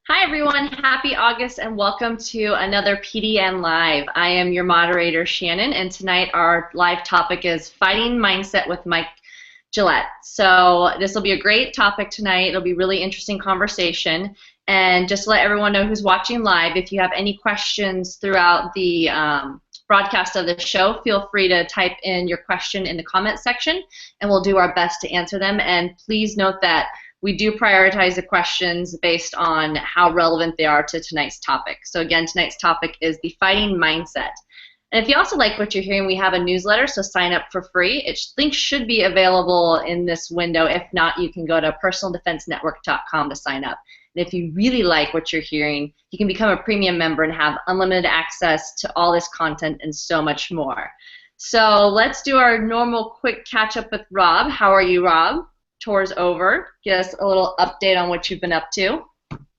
Hi everyone, happy August and welcome to another PDN Live. I am your moderator Shannon, and tonight our live topic is Fighting Mindset with Mike Gillette. So this will be a great topic tonight. It'll be a really interesting conversation. And just to let everyone know who's watching live, if you have any questions throughout the broadcast of the show, feel free to type in your question in the comment section and we'll do our best to answer them. And please note that we do prioritize the questions based on how relevant they are to tonight's topic. So again, tonight's topic is the fighting mindset. And if you also like what you're hearing, we have a newsletter, so sign up for free. Link should be available in this window. If not, you can go to personaldefensenetwork.com to sign up. And if you really like what you're hearing, you can become a premium member and have unlimited access to all this content and so much more. So let's do our normal quick catch up with Rob. How are you, Rob? Tour's over. Get us a little update on what you've been up to.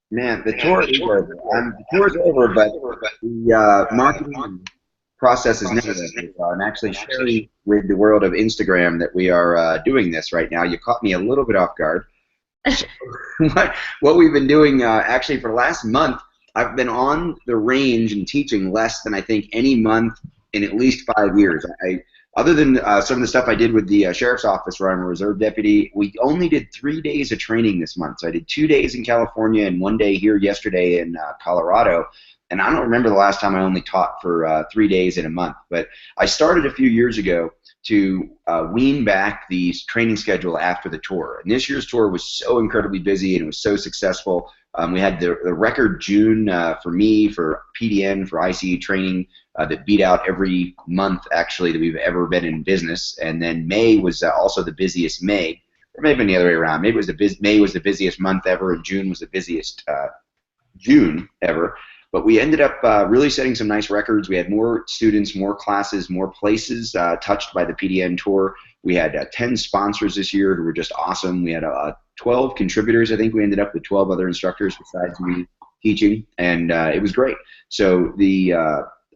Man, the tour is over. The tour is over, but the marketing process is never over. I'm actually sharing with the world of Instagram that we are doing this right now. You caught me a little bit off guard. What we've been doing actually for the last month, I've been on the range and teaching less than I think any month in at least 5 years. Other than some of the stuff I did with the sheriff's office where I'm a reserve deputy, we only did 3 days of training this month. So I did 2 days in California and 1 day here yesterday in Colorado. And I don't remember the last time I only taught for 3 days in a month. But I started a few years ago to wean back the training schedule after the tour. And this year's tour was so incredibly busy and it was so successful. We had the record June for me, for PDN, for ICE training that beat out every month actually that we've ever been in business. And then May was also the busiest May, or maybe the other way around. Maybe it was May was the busiest month ever, and June was the busiest June ever. But we ended up really setting some nice records. We had more students, more classes, more places touched by the PDN tour. We had 10 sponsors this year who were just awesome. We had 12 contributors. I think we ended up with 12 other instructors besides me teaching, and it was great. So the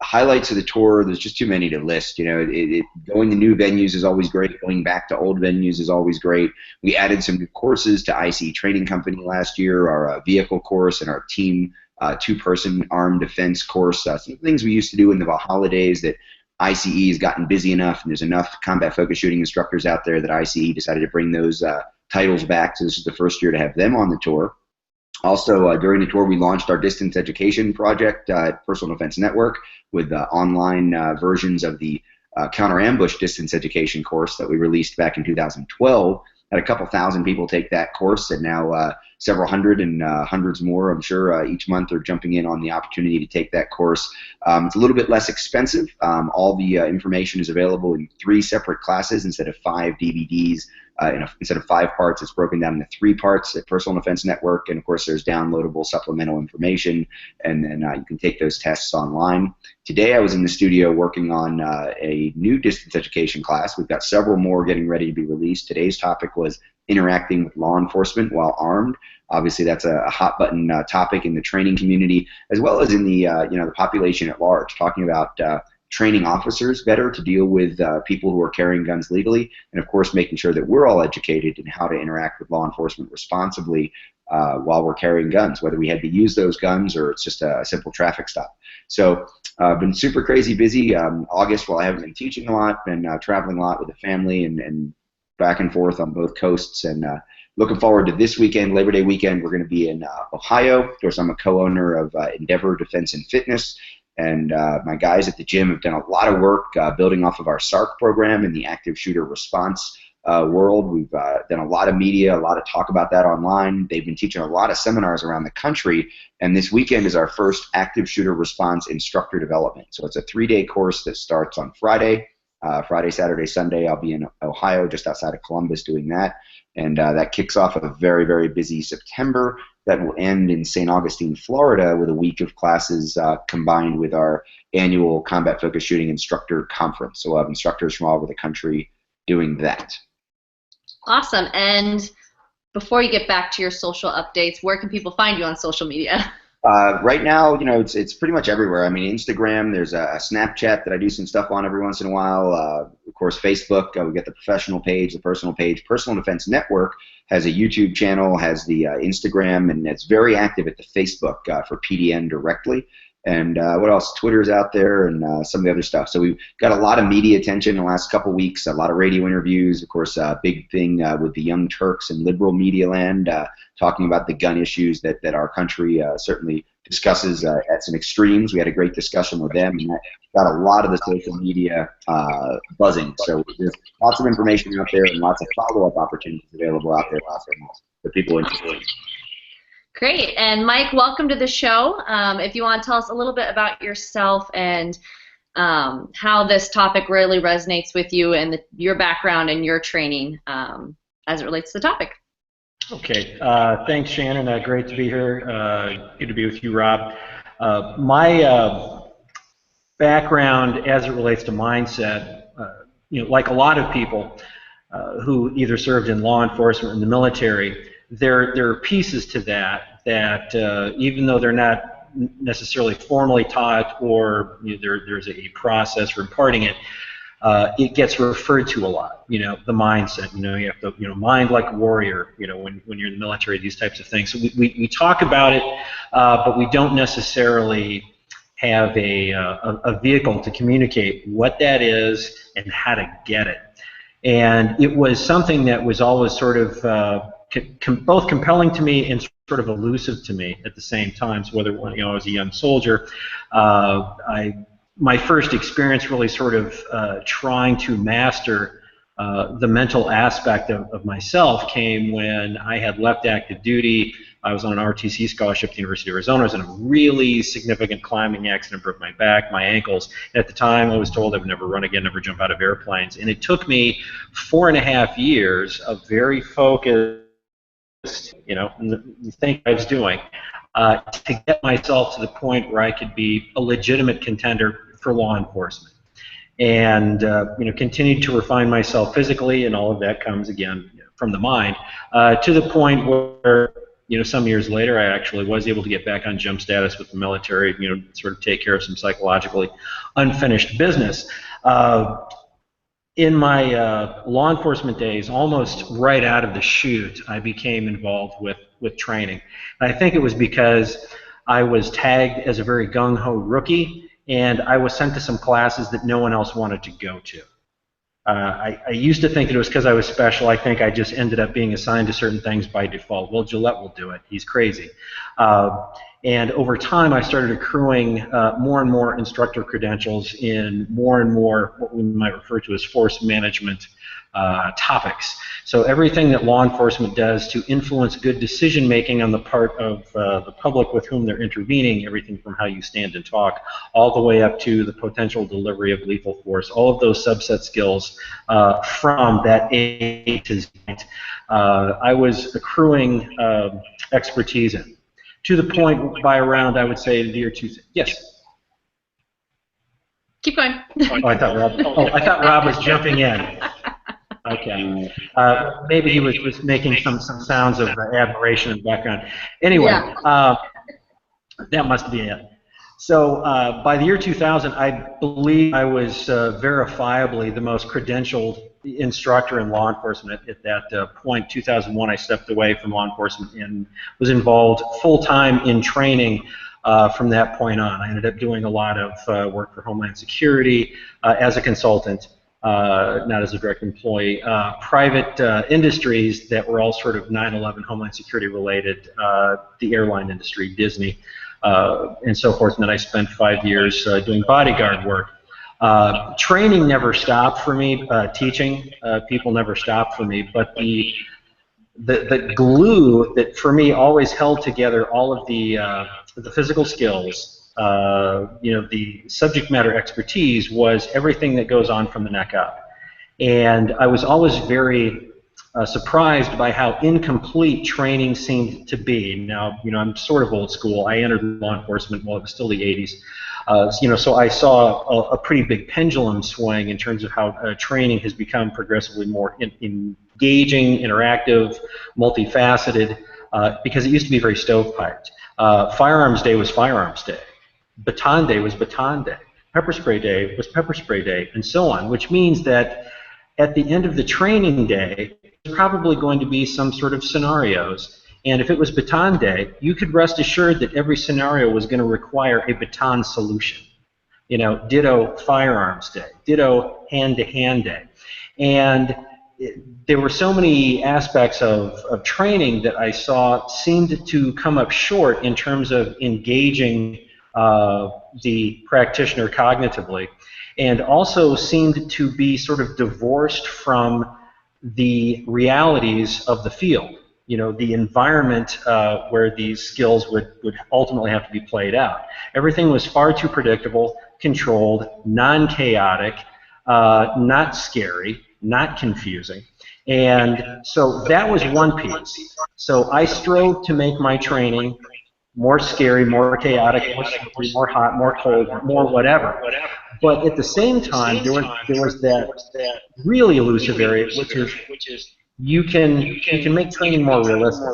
highlights of the tour, there's just too many to list. You know, going to new venues is always great. Going back to old venues is always great. We added some new courses to ICE Training Company last year, our vehicle course and our team two-person armed defense course. Some things we used to do in the holidays that ICE has gotten busy enough, and there's enough combat-focused shooting instructors out there that ICE decided to bring those titles back. So this is the first year to have them on the tour. Also, during the tour, we launched our distance education project at Personal Defense Network with online versions of the counter-ambush distance education course that we released back in 2012. Had a couple thousand people take that course, and now several hundred and hundreds more, I'm sure, each month are jumping in on the opportunity to take that course. It's a little bit less expensive. All the information is available in 3 separate classes instead of 5 DVDs. Instead of 5 parts, it's broken down into 3 parts at Personal Defense Network, and of course there's downloadable supplemental information, and then you can take those tests online. Today I was in the studio working on a new distance education class. We've got several more getting ready to be released. Today's topic was interacting with law enforcement while armed. Obviously that's a hot button topic in the training community as well as in the the population at large, talking about training officers better to deal with people who are carrying guns legally, and of course making sure that we're all educated in how to interact with law enforcement responsibly while we're carrying guns, whether we had to use those guns or it's just a simple traffic stop. So been super crazy busy. August, while I haven't been teaching a lot, been traveling a lot with the family and back and forth on both coasts, and looking forward to this weekend, Labor Day weekend. We're going to be in Ohio. Of course, I'm a co-owner of Endeavor Defense and Fitness. And my guys at the gym have done a lot of work building off of our SARC program in the active shooter response world. We've done a lot of media, a lot of talk about that online. They've been teaching a lot of seminars around the country, and this weekend is our first active shooter response instructor development. So it's a 3-day course that starts on Friday. Friday, Saturday, Sunday, I'll be in Ohio, just outside of Columbus, doing that. And that kicks off a very, very busy September that will end in St. Augustine, Florida, with a week of classes combined with our annual combat-focused shooting instructor conference. So we'll have instructors from all over the country doing that. Awesome. And before you get back to your social updates, where can people find you on social media? Right now, it's pretty much everywhere. I mean, Instagram. There's a Snapchat that I do some stuff on every once in a while. Of course, Facebook. We got the professional page, the personal page. Personal Defense Network has a YouTube channel, has the Instagram, and it's very active at the Facebook for PDN directly. And what else? Twitter's out there, and some of the other stuff. So we've got a lot of media attention in the last couple of weeks. A lot of radio interviews. Of course, big thing with the Young Turks and liberal media land, talking about the gun issues that our country certainly discusses at some extremes. We had a great discussion with them, and that got a lot of the social media buzzing. So there's lots of information out there and lots of follow-up opportunities available out there for people interested. Great. And Mike, welcome to the show. If you want to tell us a little bit about yourself and how this topic really resonates with you and your background and your training as it relates to the topic. Okay. Thanks, Shannon. Great to be here. Good to be with you, Rob. My background as it relates to mindset, like a lot of people who either served in law enforcement or in the military, there are pieces to that even though they're not necessarily formally taught or there's a process for imparting it, it gets referred to a lot. The mindset. You have to mind like a warrior. When you're in the military, these types of things. So we talk about it, but we don't necessarily have a vehicle to communicate what that is and how to get it. And it was something that was always sort of both compelling to me and sort of elusive to me at the same time. So whether I was a young soldier, my first experience really sort of trying to master the mental aspect of myself came when I had left active duty. I was on an RTC scholarship at the University of Arizona. I was in a really significant climbing accident, broke my back, my ankles. And at the time, I was told I would never run again, never jump out of airplanes. And it took me 4.5 years of very focused, think I was doing, to get myself to the point where I could be a legitimate contender for law enforcement. And continued to refine myself physically, and all of that comes again from the mind, to the point where some years later I actually was able to get back on jump status with the military, sort of take care of some psychologically unfinished business. In my law enforcement days, almost right out of the chute, I became involved with training. And I think it was because I was tagged as a very gung-ho rookie, and I was sent to some classes that no one else wanted to go to. I used to think that it was because I was special. I think I just ended up being assigned to certain things by default. Well, Gillette will do it. He's crazy. And over time, I started accruing more and more instructor credentials in more and more what we might refer to as force management topics. So everything that law enforcement does to influence good decision-making on the part of the public with whom they're intervening, everything from how you stand and talk, all the way up to the potential delivery of lethal force, all of those subset skills from that A to Z, I was accruing expertise in. To the point by around, I would say, the year 2000. Yes? Keep going. Oh, I thought Rob was jumping in. Okay. Maybe he was making some sounds of admiration in the background. Anyway, yeah. That must be it. So by the year 2000, I believe I was verifiably the most credentialed instructor in law enforcement at that point. 2001, I stepped away from law enforcement and was involved full-time in training from that point on. I ended up doing a lot of work for Homeland Security as a consultant, not as a direct employee, private industries that were all sort of 9/11 Homeland Security related, the airline industry, Disney, and so forth. And then I spent 5 years doing bodyguard work. Training never stopped for me. Teaching people never stopped for me. But the glue that for me always held together all of the physical skills, the subject matter expertise was everything that goes on from the neck up. And I was always very surprised by how incomplete training seemed to be. Now, I'm sort of old school. I entered law enforcement while it was still the 80s. So I saw a pretty big pendulum swing in terms of how training has become progressively more engaging, interactive, multifaceted, because it used to be very stovepiped. Firearms Day was Firearms Day. Baton Day was Baton Day. Pepper Spray Day was Pepper Spray Day, and so on, which means that at the end of the training day, there's probably going to be some sort of scenarios. And if it was Baton Day, you could rest assured that every scenario was going to require a baton solution. You know, ditto Firearms Day, ditto Hand-to-Hand Day. And there were so many aspects of training that I saw seemed to come up short in terms of engaging the practitioner cognitively, and also seemed to be sort of divorced from the realities of the field. You know, the environment where these skills would ultimately have to be played out. Everything was far too predictable, controlled, non-chaotic, not scary, not confusing. And so that was one piece. So I strove to make my training more scary, more chaotic, more slippery, more hot, more cold, more whatever. But at the same time, there was that really elusive area, which is you can make training more realistic.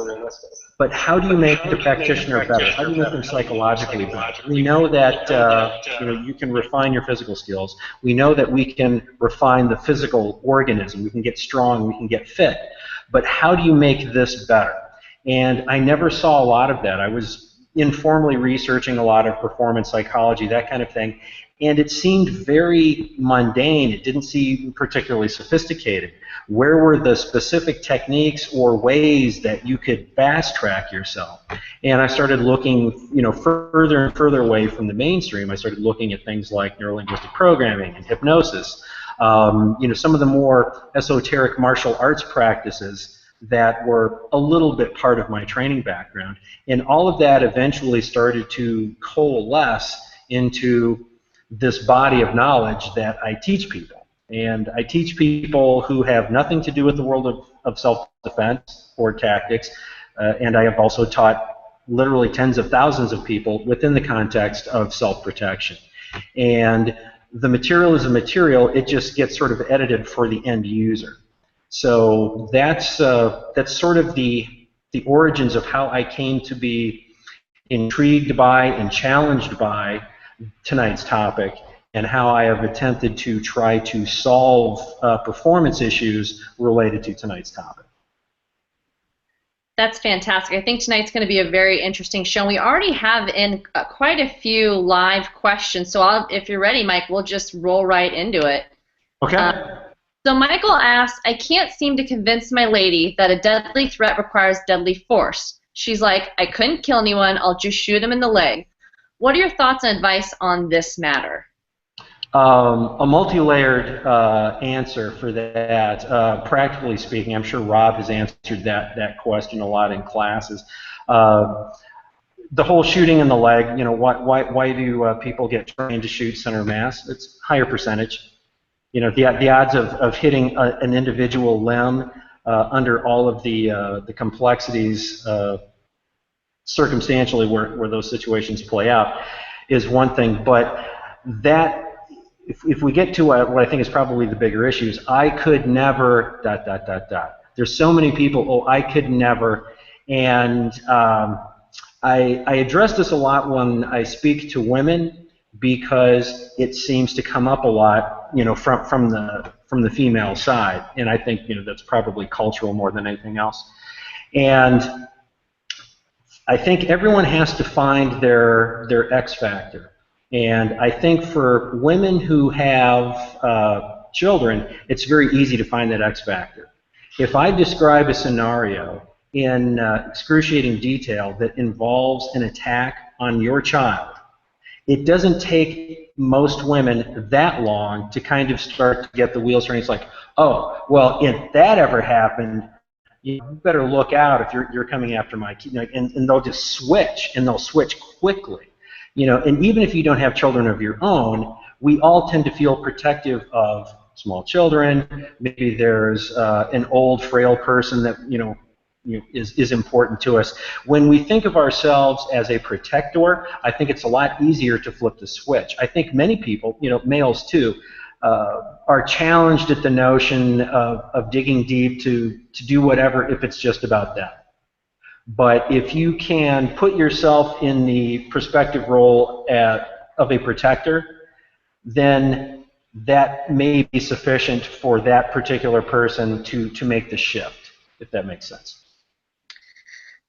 But how do you make the practitioner better? How do you make them psychologically better? We know that you can refine your physical skills. We know that we can refine the physical organism. We can get strong. We can get fit. But how do you make this better? And I never saw a lot of that. I was informally researching a lot of performance psychology, that kind of thing, and it seemed very mundane. It didn't seem particularly sophisticated. Where were the specific techniques or ways that you could fast track yourself? And I started looking, further and further away from the mainstream. I started looking at things like neurolinguistic programming and hypnosis, some of the more esoteric martial arts practices that were a little bit part of my training background. And all of that eventually started to coalesce into this body of knowledge that I teach people. And I teach people who have nothing to do with the world of self-defense or tactics, and I have also taught literally tens of thousands of people within the context of self-protection. And the material is a material, it just gets sort of edited for the end user. So that's sort of the origins of how I came to be intrigued by and challenged by tonight's topic, and how I have attempted to try to solve performance issues related to tonight's topic. That's fantastic. I think tonight's going to be a very interesting show. We already have in quite a few live questions, so if you're ready, Mike, we'll just roll right into it. Okay. So Michael asks, I can't seem to convince my lady that a deadly threat requires deadly force. She's like, I couldn't kill anyone, I'll just shoot him in the leg. What are your thoughts and advice on this matter? A multi-layered answer for that. Practically speaking, I'm sure Rob has answered that question a lot in classes. The whole shooting in the leg, why do people get trained to shoot center mass? It's higher percentage. The odds of hitting an individual limb under all of the complexities circumstantially where those situations play out is one thing, but that if we get to what I think is probably the bigger issues, I could never ... There's so many people, I could never, and I address this a lot when I speak to women, because it seems to come up a lot, from the female side, and I think that's probably cultural more than anything else. And I think everyone has to find their X factor, and I think for women who have children, it's very easy to find that X factor. If I describe a scenario in excruciating detail that involves an attack on your child, it doesn't take most women that long to kind of start to get the wheels turning. It's like, oh, well, if that ever happened, you better look out if you're coming after my kid. And they'll just switch, and they'll switch quickly. And even if you don't have children of your own, we all tend to feel protective of small children. Maybe there's an old, frail person that is important to us. When we think of ourselves as a protector, I think it's a lot easier to flip the switch. I think many people, males too, are challenged at the notion of digging deep to do whatever if it's just about them. But if you can put yourself in the perspective role of a protector, then that may be sufficient for that particular person to make the shift, if that makes sense.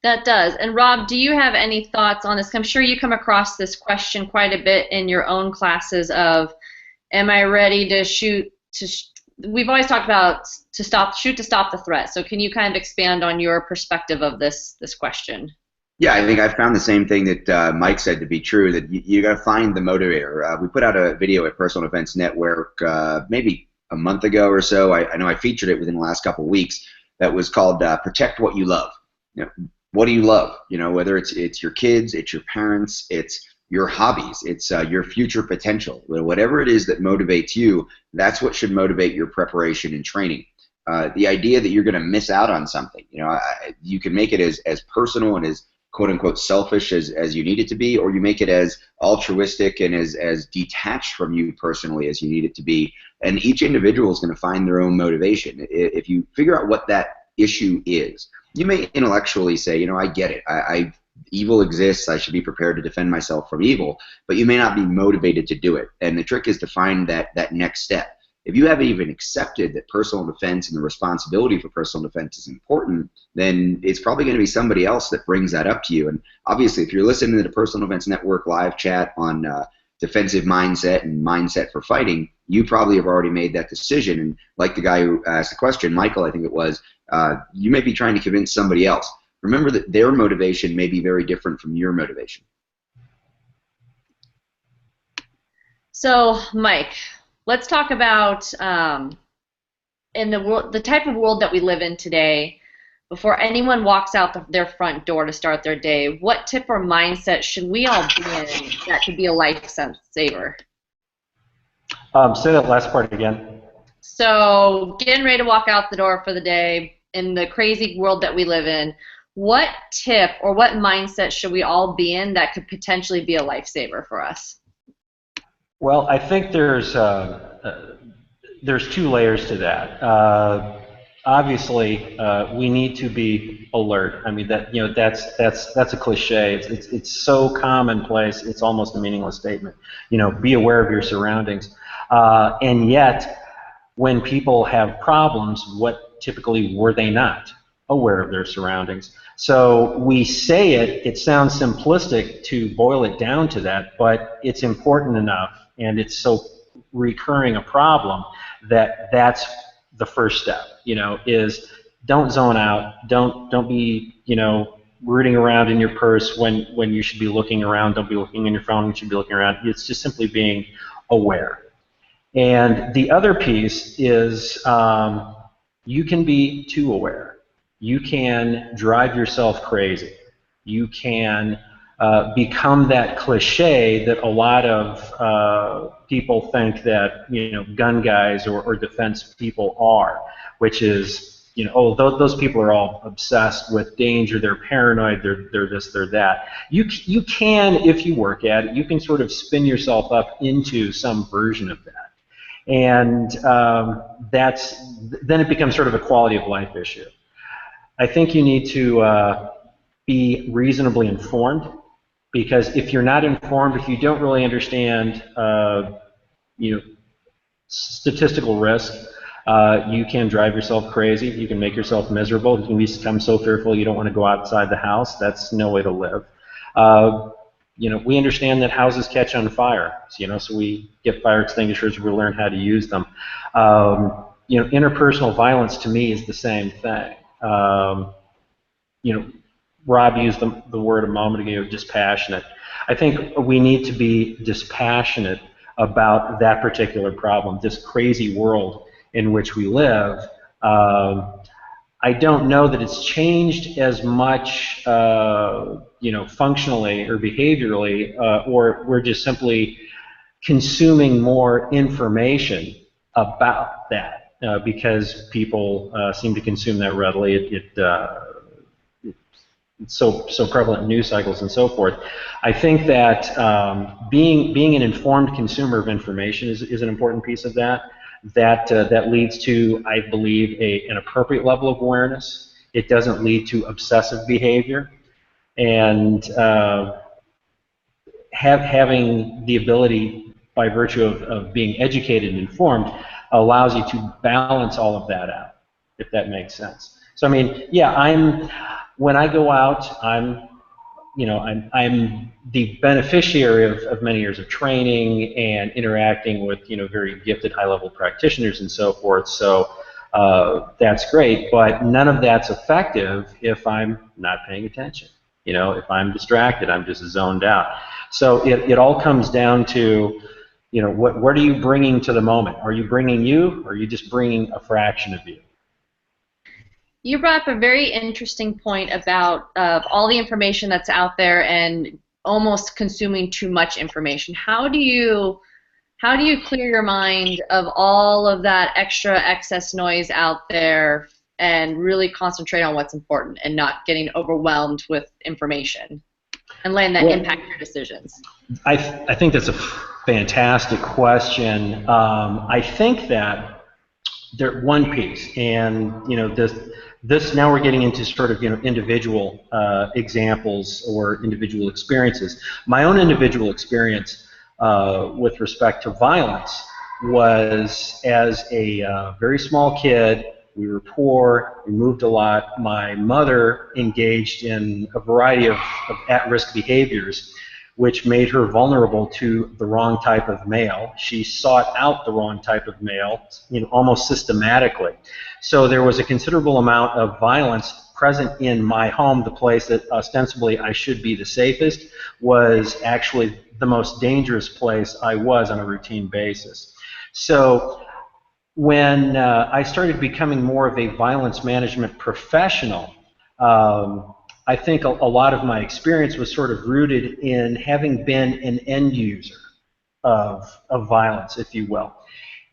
That does. And Rob, do you have any thoughts on this? I'm sure you come across this question quite a bit in your own classes of, am I ready to shoot we've always talked about shoot to stop the threat. So can you kind of expand on your perspective of this question? Yeah, I think I found the same thing that Mike said to be true, that you got to find the motivator. We put out a video at Personal Defense Network maybe a month ago or so. I know I featured it within the last couple of weeks. That was called Protect What You Love. You know, what do you love? You know, whether it's your kids, it's your parents, it's your hobbies, it's your future potential. Whatever it is that motivates you, that's what should motivate your preparation and training. The idea that you're going to miss out on something, you know, you can make it as personal and as quote-unquote selfish as you need it to be, or you make it as altruistic and as detached from you personally as you need it to be. And each individual is going to find their own motivation. If you figure out what that issue is, you may intellectually say, you know, I get it. Evil exists. I should be prepared to defend myself from evil, but you may not be motivated to do it. And the trick is to find that next step. If you haven't even accepted that personal defense and the responsibility for personal defense is important, then it's probably going to be somebody else that brings that up to you. And obviously, if you're listening to the Personal Defense Network live chat on defensive mindset and mindset for fighting, you probably have already made that decision. And like the guy who asked the question, Michael, I think it was, you may be trying to convince somebody else. Remember that their motivation may be very different from your motivation. So, Mike, let's talk about in the type of world that we live in today. Before anyone walks out their front door to start their day, what tip or mindset should we all be in that could be a lifesaver? Say that last part again. So, getting ready to walk out the door for the day in the crazy world that we live in, what tip or what mindset should we all be in that could potentially be a lifesaver for us? Well, I think there's two layers to that. Obviously, we need to be alert. I mean, that's a cliche. It's so commonplace. It's almost a meaningless statement. You know, be aware of your surroundings. And yet, when people have problems, what typically were they not aware of their surroundings? So we say it sounds simplistic to boil it down to that, but it's important enough, and it's so recurring a problem that's the first step, you know, is don't zone out, don't be, you know, rooting around in your purse when you should be looking around, don't be looking in your phone when you should be looking around. It's just simply being aware. And the other piece is you can be too aware. You can drive yourself crazy. You can become that cliche that a lot of people think that, you know, gun guys or defense people are, which is, you know, oh, those people are all obsessed with danger, they're paranoid, they're this, they're that. You can, if you work at it, you can sort of spin yourself up into some version of that. And then it becomes sort of a quality of life issue. I think you need to be reasonably informed, because if you're not informed, if you don't really understand, you know, statistical risk, you can drive yourself crazy. You can make yourself miserable. You can become so fearful you don't want to go outside the house. That's no way to live. You know, we understand that houses catch on fire, you know, so we get fire extinguishers. We learn how to use them. You know, interpersonal violence to me is the same thing. You know, Rob used the word a moment ago, dispassionate. I think we need to be dispassionate about that particular problem, this crazy world in which we live. I don't know that it's changed as much, you know, functionally or behaviorally, or we're just simply consuming more information about that because people seem to consume that readily. It's so prevalent in news cycles and so forth. I think that being an informed consumer of information is an important piece of that. That leads to, I believe, an appropriate level of awareness. it doesn't lead to obsessive behavior, and having the ability, by virtue of being educated and informed, allows you to balance all of that out, if that makes sense. So I mean, yeah, when I go out, I'm the beneficiary of many years of training and interacting with very gifted high-level practitioners and so forth. So that's great, but none of that's effective if I'm not paying attention. If I'm distracted, I'm just zoned out. So it all comes down to, what are you bringing to the moment? Are you bringing you, or are you just bringing a fraction of you? You brought up a very interesting point about all the information that's out there and almost consuming too much information. How do you clear your mind of all of that extra excess noise out there and really concentrate on what's important and not getting overwhelmed with information and letting that impact your decisions? I think that's a fantastic question. I think that one piece, and this now we're getting into sort of individual examples or individual experiences. My own individual experience with respect to violence was as a very small kid. We were poor, we moved a lot. My mother engaged in a variety of at-risk behaviors, which made her vulnerable to the wrong type of male. She sought out the wrong type of male, almost systematically. So there was a considerable amount of violence present in my home. The place that ostensibly I should be the safest was actually the most dangerous place I was on a routine basis. So when I started becoming more of a violence management professional, I think a lot of my experience was sort of rooted in having been an end user of violence, if you will,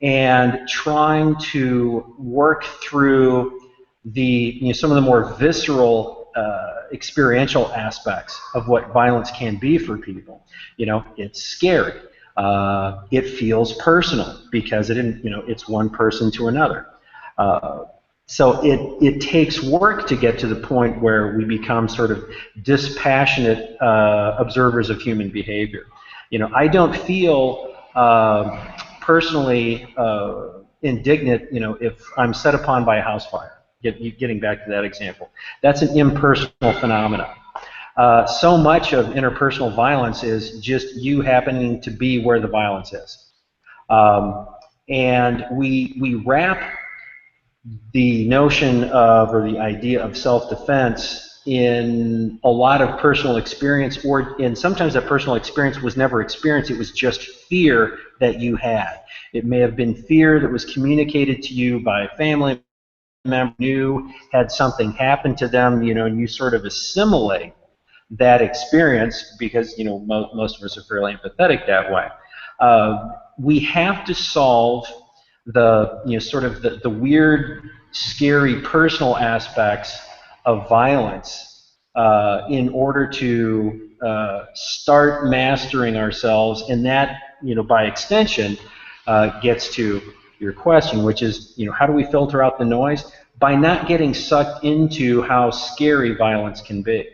and trying to work through some of the more visceral experiential aspects of what violence can be for people. It's scary. It feels personal because it's one person to another. So it takes work to get to the point where we become sort of dispassionate observers of human behavior. I don't feel personally indignant, if I'm set upon by a house fire. Getting back to that example, that's an impersonal phenomenon. So much of interpersonal violence is just you happening to be where the violence is, and we wrap the notion of, or the idea of, self-defense in a lot of personal experience, and sometimes that personal experience was never experienced. It was just fear that you had. It may have been fear that was communicated to you by a family member who had something happen to them, and you sort of assimilate that experience because most of us are fairly empathetic that way. We have to solve the weird, scary personal aspects of violence in order to start mastering ourselves, and that by extension gets to your question, which is how do we filter out the noise? By not getting sucked into how scary violence can be.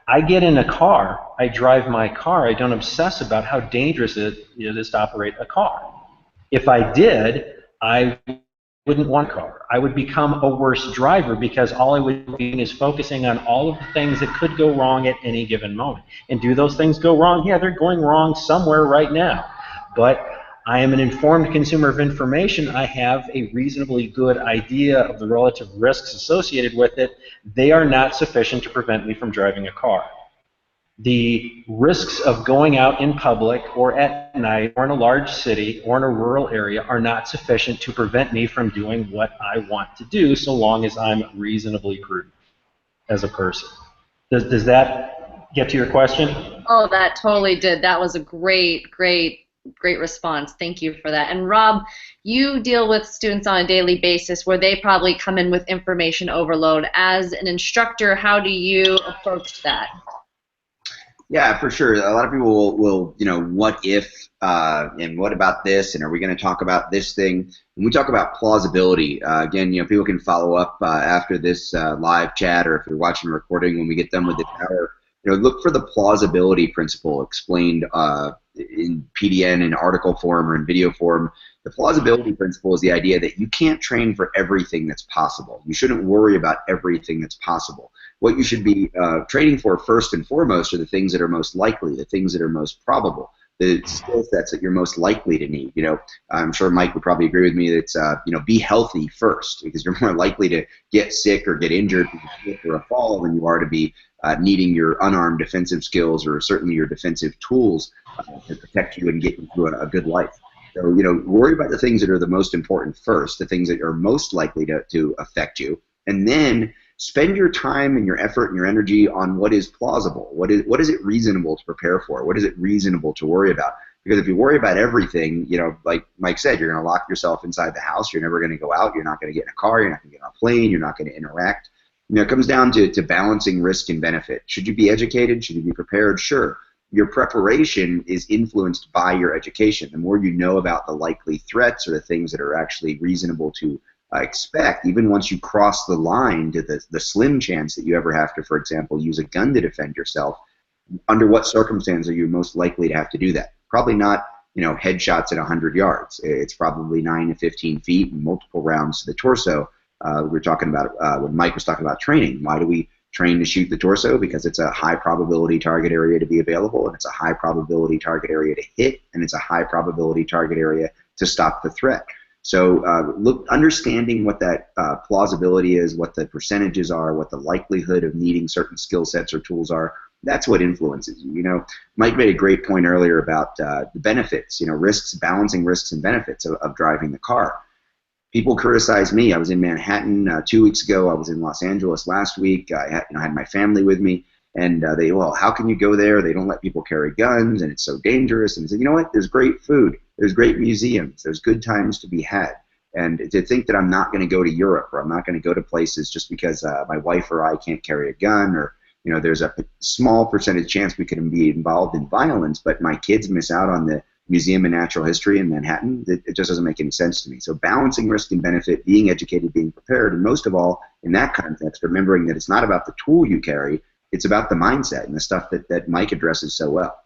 I get in a car, I drive my car, I don't obsess about how dangerous it is to operate a car. If I did, I wouldn't want a car. I would become a worse driver because all I would be doing is focusing on all of the things that could go wrong at any given moment. And do those things go wrong? Yeah, they're going wrong somewhere right now. But I am an informed consumer of information. I have a reasonably good idea of the relative risks associated with it. They are not sufficient to prevent me from driving a car. The risks of going out in public or at night or in a large city or in a rural area are not sufficient to prevent me from doing what I want to do, so long as I'm reasonably prudent as a person. Does that get to your question? Oh, that totally did. That was a great response. Thank you for that. And Rob, you deal with students on a daily basis where they probably come in with information overload. As an instructor, how do you approach that? Yeah, for sure. A lot of people will what if, and what about this, and are we going to talk about this thing? When we talk about plausibility, again, people can follow up after this live chat, or if you're watching a recording when we get done with the hour, look for the plausibility principle explained in PDN in article form or in video form. The plausibility principle is the idea that you can't train for everything that's possible. You shouldn't worry about everything that's possible. What you should be training for first and foremost are the things that are most likely, the things that are most probable, the skill sets that you're most likely to need. I'm sure Mike would probably agree with me that be healthy first, because you're more likely to get sick or get injured or a fall than you are to be needing your unarmed defensive skills, or certainly your defensive tools to protect you and get you through a good life. So, worry about the things that are the most important first, the things that are most likely to affect you, and then spend your time and your effort and your energy on what is plausible. What is it reasonable to prepare for? What is it reasonable to worry about? Because if you worry about everything, like Mike said, you're going to lock yourself inside the house. You're never going to go out. You're not going to get in a car. You're not going to get on a plane. You're not going to interact. It comes down to balancing risk and benefit. Should you be educated? Should you be prepared? Sure. Your preparation is influenced by your education. The more you know about the likely threats or the things that are actually reasonable to expect, even once you cross the line to the slim chance that you ever have to, for example, use a gun to defend yourself, under what circumstance are you most likely to have to do that? Probably not, headshots at 100 yards. It's probably 9 to 15 feet and multiple rounds to the torso. We were talking about, when Mike was talking about training, why do we train to shoot the torso? Because it's a high probability target area to be available, and it's a high probability target area to hit, and it's a high probability target area to stop the threat. So understanding what that plausibility is, what the percentages are, what the likelihood of needing certain skill sets or tools are, that's what influences you. Mike made a great point earlier about the benefits, risks, balancing risks and benefits of driving the car. People criticize me. I was in Manhattan 2 weeks ago. I was in Los Angeles last week. I had my family with me, and how can you go there? They don't let people carry guns, and it's so dangerous. And I said, you know what? There's great food. There's great museums. There's good times to be had. And to think that I'm not going to go to Europe, or I'm not going to go to places just because my wife or I can't carry a gun, or there's a small percentage chance we could be involved in violence, but my kids miss out on the Museum of Natural History in Manhattan, it just doesn't make any sense to me. So balancing risk and benefit, being educated, being prepared, and most of all, in that context, remembering that it's not about the tool you carry, it's about the mindset and the stuff that Mike addresses so well.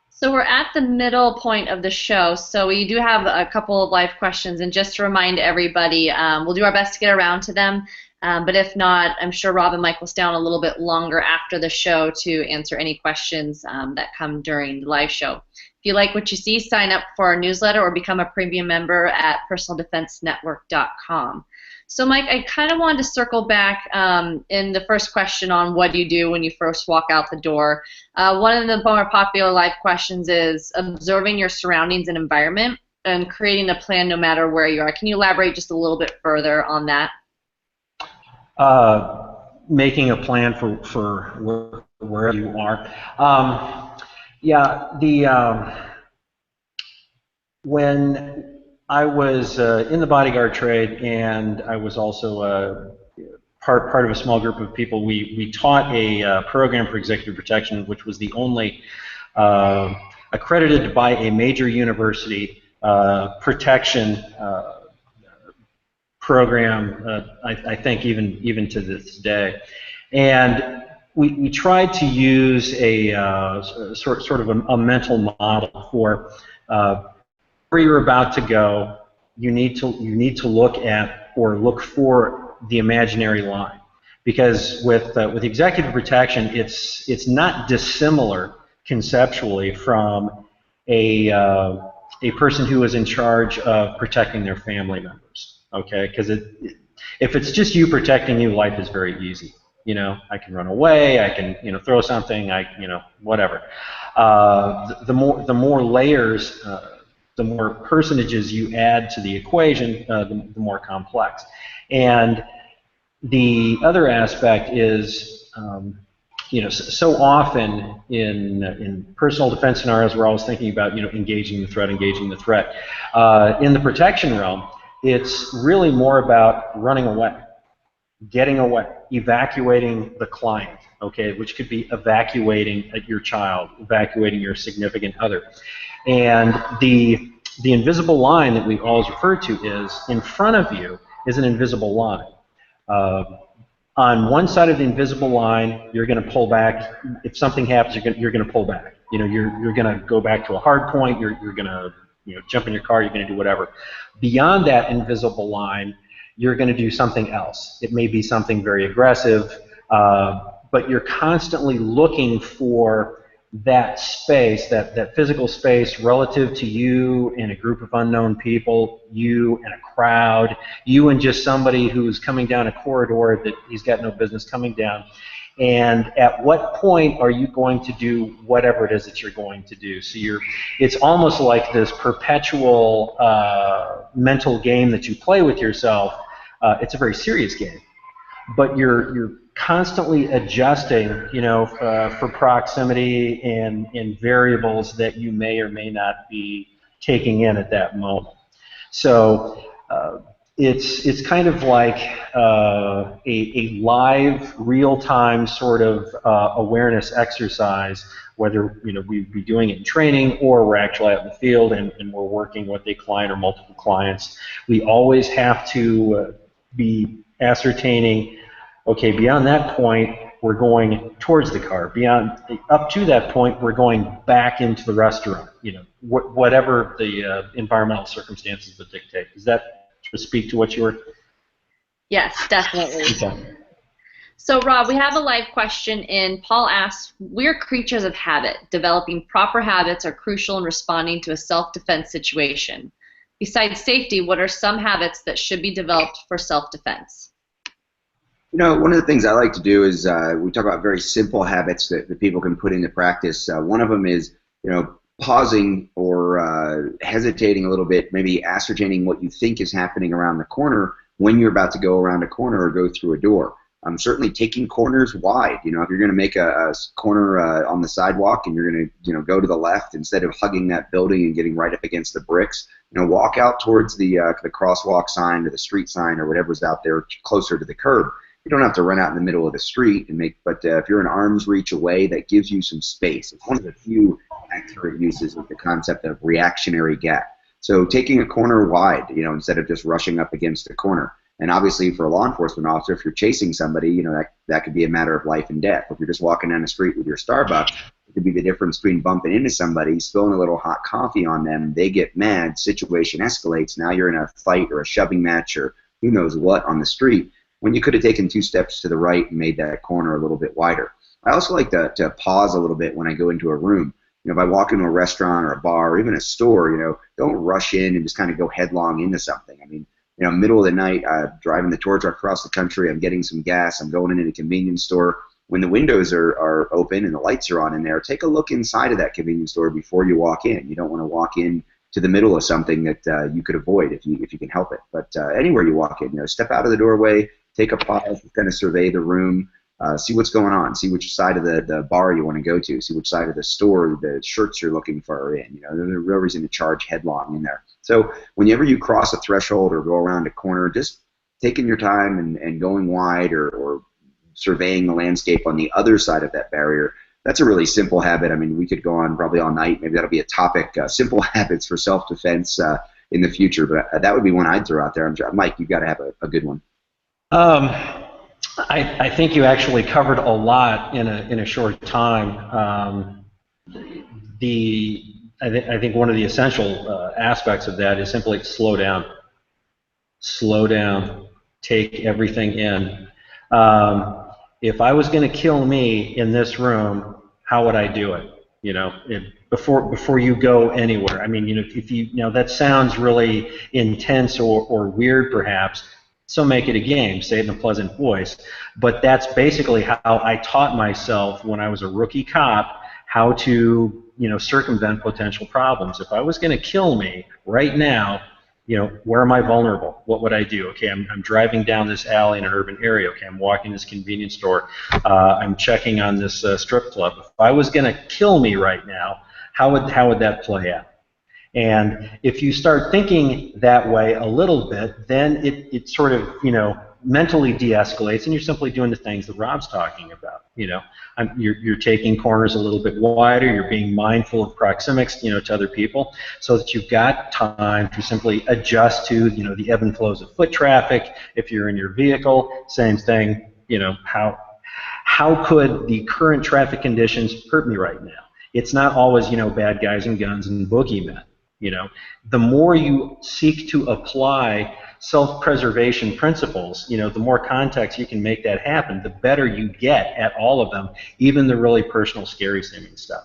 So we're at the middle point of the show, so we do have a couple of live questions, and just to remind everybody, we'll do our best to get around to them. But if not, I'm sure Rob and Mike will stay on a little bit longer after the show to answer any questions that come during the live show. If you like what you see, sign up for our newsletter or become a premium member at personaldefensenetwork.com. So Mike, I kind of wanted to circle back in the first question on what do you do when you first walk out the door. One of the more popular live questions is observing your surroundings and environment and creating a plan no matter where you are. Can you elaborate just a little bit further on that? Making a plan for where you are. When I was in the bodyguard trade, and I was also part of a small group of people, we taught a program for executive protection, which was the only accredited by a major university protection program, I think even to this day. And we tried to use a sort of a mental model for where you're about to go. You need to look at or look for the imaginary line, because with executive protection, it's not dissimilar conceptually from a person who is in charge of protecting their family members. Okay, because if it's just you protecting you, life is very easy. I can run away, I can throw something, whatever. The more layers, the more personages you add to the equation, the more complex. And the other aspect is, so often in personal defense scenarios, we're always thinking about engaging the threat. In the protection realm, it's really more about running away. getting away, evacuating the client, okay, which could be evacuating your child, evacuating your significant other. And the invisible line that we've always referred to is in front of you is an invisible line. On one side of the invisible line, you're going to pull back. If something happens, you're going to pull back. You know, you're going to go back to a hard point. You're going to jump in your car. You're going to do whatever. Beyond that invisible line, you're going to do something else. It may be something very aggressive, but you're constantly looking for that space, that physical space relative to you and a group of unknown people, you and a crowd, you and just somebody who's coming down a corridor that he's got no business coming down. And at what point are you going to do whatever it is that you're going to do? So it's almost like this perpetual mental game that you play with yourself. It's a very serious game, but you're constantly adjusting, for proximity and variables that you may or may not be taking in at that moment. So it's kind of like a live, real-time sort of awareness exercise, whether we'd be doing it in training or we're actually out in the field and we're working with a client or multiple clients. We always have to be ascertaining, okay, beyond that point, we're going towards the car. Up to that point, we're going back into the restaurant. Whatever the environmental circumstances that dictate. Does that speak to what you were? Yes, definitely. Okay. So, Rob, we have a live question in. Paul asks, we're creatures of habit. Developing proper habits are crucial in responding to a self-defense situation. Besides safety, what are some habits that should be developed for self-defense? One of the things I like to do is we talk about very simple habits that people can put into practice. One of them is, pausing or hesitating a little bit, maybe ascertaining what you think is happening around the corner when you're about to go around a corner or go through a door. Certainly taking corners wide. If you're going to make a corner on the sidewalk and you're going to, go to the left instead of hugging that building and getting right up against the bricks, walk out towards the crosswalk sign or the street sign or whatever's out there closer to the curb. You don't have to run out in the middle of the street but if you're an arm's reach away, that gives you some space. It's one of the few accurate uses of the concept of reactionary gap. So taking a corner wide, instead of just rushing up against a corner. And obviously for a law enforcement officer, if you're chasing somebody, that could be a matter of life and death. If you're just walking down the street with your Starbucks, it could be the difference between bumping into somebody, spilling a little hot coffee on them, they get mad, situation escalates, now you're in a fight or a shoving match or who knows what on the street, when you could have taken 2 steps to the right and made that corner a little bit wider. I also like to pause a little bit when I go into a room. If I walk into a restaurant or a bar or even a store, don't rush in and just kind of go headlong into something. I mean, middle of the night, driving the tour truck across the country, I'm getting some gas, I'm going into the convenience store. When the windows are open and the lights are on in there, take a look inside of that convenience store before you walk in. You don't want to walk in to the middle of something that you could avoid if you can help it. But anywhere you walk in, step out of the doorway, take a pause, kind of survey the room, see what's going on, see which side of the bar you want to go to, see which side of the store the shirts you're looking for are in. There's no real reason to charge headlong in there. So whenever you cross a threshold or go around a corner, just taking your time and going wide or surveying the landscape on the other side of that barrier, that's a really simple habit. I mean, we could go on probably all night. Maybe that'll be a topic, simple habits for self-defense in the future, but that would be one I'd throw out there. Mike, you've got to have a good one. I think you actually covered a lot in a short time. I think one of the essential aspects of that is simply slow down. Slow down. Take everything in. If I was going to kill me in this room, how would I do it? Before you go anywhere. I mean, if that sounds really intense or weird, perhaps. So make it a game, say it in a pleasant voice. But that's basically how I taught myself when I was a rookie cop how to, circumvent potential problems. If I was going to kill me right now, where am I vulnerable? What would I do? Okay, I'm driving down this alley in an urban area. Okay, I'm walking this convenience store. I'm checking on this strip club. If I was going to kill me right now, how would that play out? And if you start thinking that way a little bit, then it sort of, mentally de-escalates, and you're simply doing the things that Rob's talking about. You're taking corners a little bit wider. You're being mindful of proxemics, to other people, so that you've got time to simply adjust to, the ebb and flows of foot traffic. If you're in your vehicle, same thing. How could the current traffic conditions hurt me right now? It's not always, bad guys and guns and boogeymen. The more you seek to apply self-preservation principles, the more context you can make that happen, the better you get at all of them, even the really personal, scary-seeming stuff.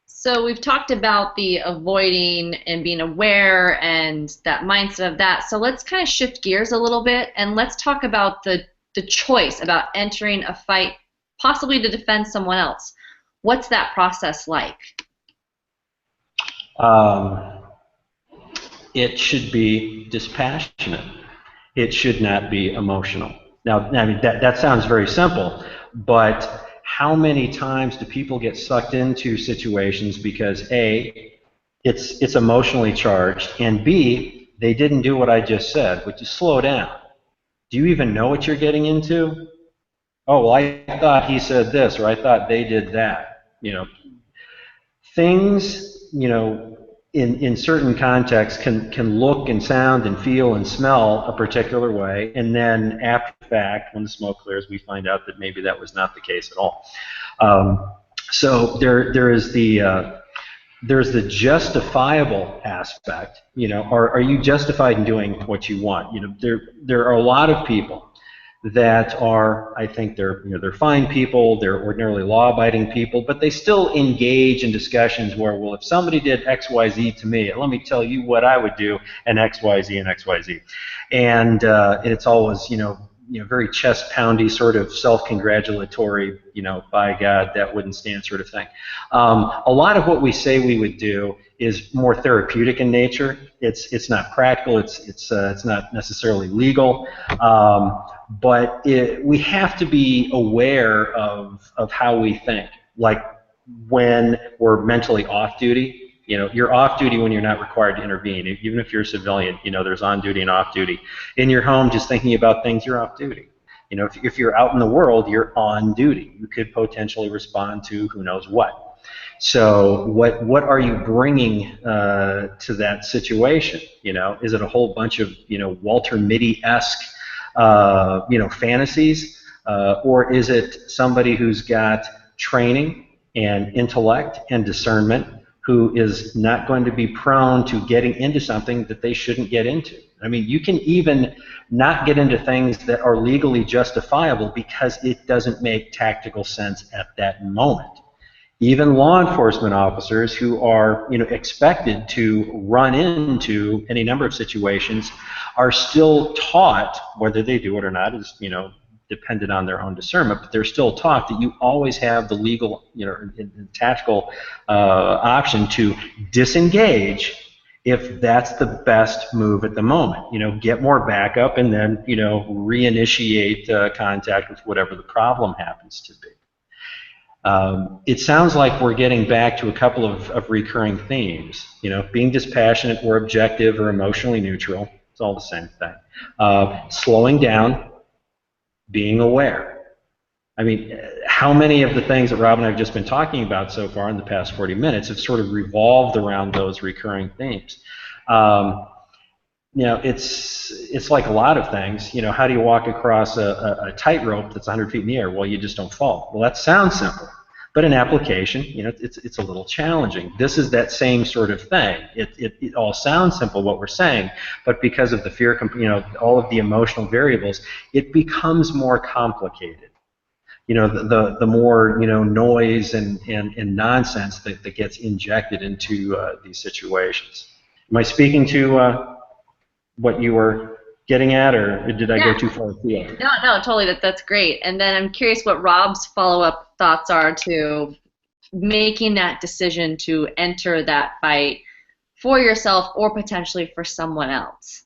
So we've talked about the avoiding and being aware and that mindset of that. So let's kind of shift gears a little bit, and let's talk about the choice about entering a fight, possibly to defend someone else. What's that process like? It should be dispassionate. It should not be emotional. Now, I mean, that sounds very simple, but how many times do people get sucked into situations because A, it's emotionally charged, and B, they didn't do what I just said, which is slow down. Do you even know what you're getting into? Oh, well, I thought he said this, or I thought they did that. Things, in certain contexts can look and sound and feel and smell a particular way, and then after the fact, when the smoke clears, we find out that maybe that was not the case at all. So there's the justifiable aspect. Are you justified in doing what you want? There are a lot of people that are, I think they're fine people, they're ordinarily law-abiding people, but they still engage in discussions where, well, if somebody did X, Y, Z to me, let me tell you what I would do, and X, Y, Z, and X, Y, Z. And it's always, very chest-poundy, sort of self-congratulatory, by God, that wouldn't stand sort of thing. A lot of what we say we would do is more therapeutic in nature. It's not practical. It's not necessarily legal. But we have to be aware of how we think. Like when we're mentally off duty, you're off duty when you're not required to intervene. Even if you're a civilian, there's on duty and off duty. In your home, just thinking about things, you're off duty. If you're out in the world, you're on duty. You could potentially respond to who knows what. So what are you bringing to that situation? Is it a whole bunch of Walter Mitty-esque fantasies, or is it somebody who's got training and intellect and discernment, who is not going to be prone to getting into something that they shouldn't get into? I mean, you can even not get into things that are legally justifiable because it doesn't make tactical sense at that moment. Even law enforcement officers who are expected to run into any number of situations are still taught, whether they do it or not is dependent on their own discernment, but they're still taught that you always have the legal and tactical option to disengage if that's the best move at the moment. Get more backup and then reinitiate contact with whatever the problem happens to be. It sounds like we're getting back to a couple of recurring themes. Being dispassionate or objective or emotionally neutral. It's all the same thing. Slowing down, being aware. I mean, how many of the things that Rob and I have just been talking about so far in the past 40 minutes have sort of revolved around those recurring themes? It's like a lot of things. How do you walk across a tightrope that's 100 feet in the air? Well, you just don't fall. Well, that sounds simple. But in application, it's a little challenging. This is that same sort of thing. It all sounds simple, what we're saying, but because of the fear, all of the emotional variables, it becomes more complicated. The more noise and nonsense that gets injected into these situations. Am I speaking to what you were getting at, or did I go too far afield? No, totally. That's great. And then I'm curious what Rob's follow-up thoughts are to making that decision to enter that fight for yourself or potentially for someone else.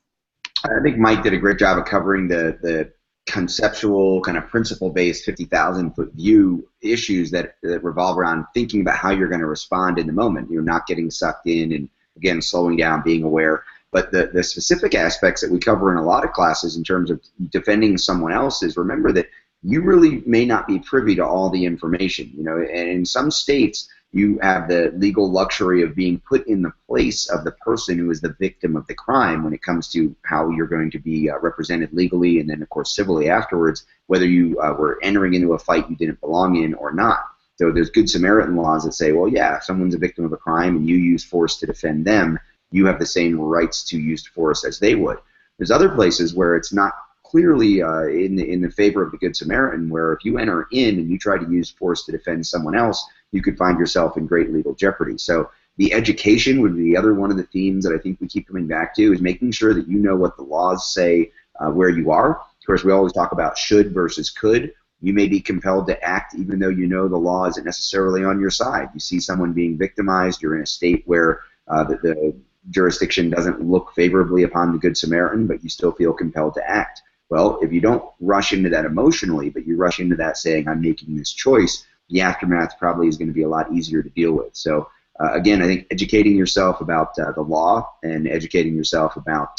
I think Mike did a great job of covering the conceptual, kind of principle-based 50,000-foot view issues that revolve around thinking about how you're going to respond in the moment. You're not getting sucked in, and again, slowing down, being aware. But the specific aspects that we cover in a lot of classes in terms of defending someone else is, remember that you really may not be privy to all the information. You know, and in some states, you have the legal luxury of being put in the place of the person who is the victim of the crime when it comes to how you're going to be represented legally and then, of course, civilly afterwards, whether you were entering into a fight you didn't belong in or not. So there's Good Samaritan laws that say, well, yeah, if someone's a victim of a crime and you use force to defend them, you have the same rights to use force as they would. There's other places where it's not clearly in the favor of the Good Samaritan, where if you enter in and you try to use force to defend someone else, you could find yourself in great legal jeopardy. So the education would be the other one of the themes that I think we keep coming back to, is making sure that you know what the laws say where you are. Of course, we always talk about should versus could. You may be compelled to act even though you know the law isn't necessarily on your side. You see someone being victimized, you're in a state where the jurisdiction doesn't look favorably upon the Good Samaritan, but you still feel compelled to act. Well, if you don't rush into that emotionally, but you rush into that saying, I'm making this choice, the aftermath probably is going to be a lot easier to deal with. So again, I think educating yourself about the law and educating yourself about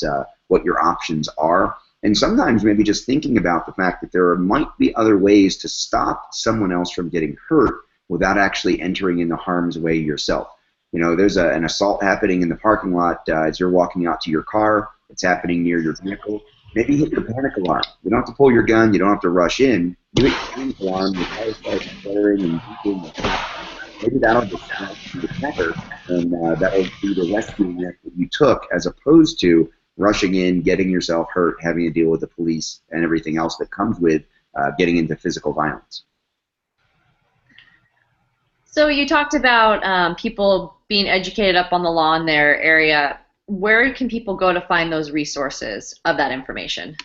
what your options are, and sometimes maybe just thinking about the fact that there might be other ways to stop someone else from getting hurt without actually entering into harm's way yourself. You know, there's an assault happening in the parking lot as you're walking out to your car. It's happening near your vehicle. Maybe hit your panic alarm. You don't have to pull your gun. You don't have to rush in. You hit your panic alarm. Your car starts flaring and beeping. Maybe that'll distract you better, and that'll be the rescue net that you took, as opposed to rushing in, getting yourself hurt, having to deal with the police and everything else that comes with getting into physical violence. So you talked about people being educated up on the law in their area. Where can people go to find those resources of that information?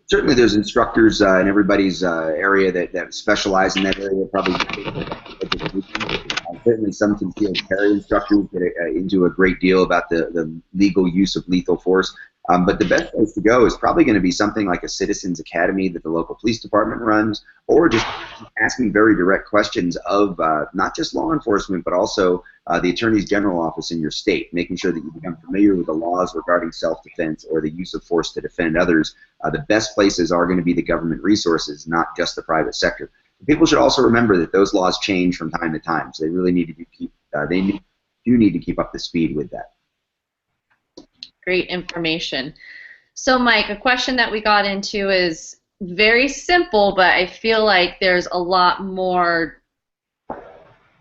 Certainly there's instructors in everybody's area that specialize in that area. Probably certainly some concealed carry instructors get into a great deal about the legal use of lethal force. But the best place to go is probably going to be something like a Citizens Academy that the local police department runs, or just asking very direct questions of not just law enforcement, but also the Attorney General office in your state, making sure that you become familiar with the laws regarding self-defense or the use of force to defend others. The best places are going to be the government resources, not just the private sector. People should also remember that those laws change from time to time, so they really need to do need to keep up the speed with that. Great information. So Mike, a question that we got into is very simple, but I feel like there's a lot more